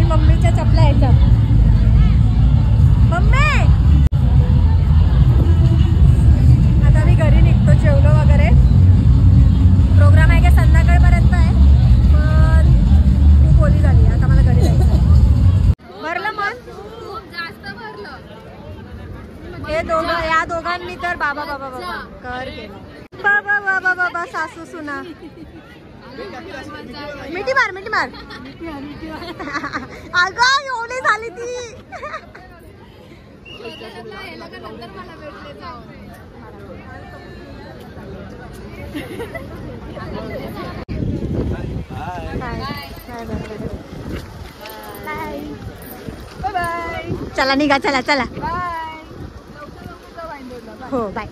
मम्मीच्या चपला यायच्या मम्मी आता मी घरी निघतो जेवलो वगैरे प्रोग्राम आहे का संध्याकाळपर्यंत आहे पण खूप ओली झाली आता मला घरी जायचं भरलं मन खूप जास्त भरलं हे दोघं या दोघांनी तर बाबा बाबा बाबा कर केलं बाबा बाबा बाबा सासू सुना मिठी मार अगं एवढी झाली ती चला निघा चला हो बाय.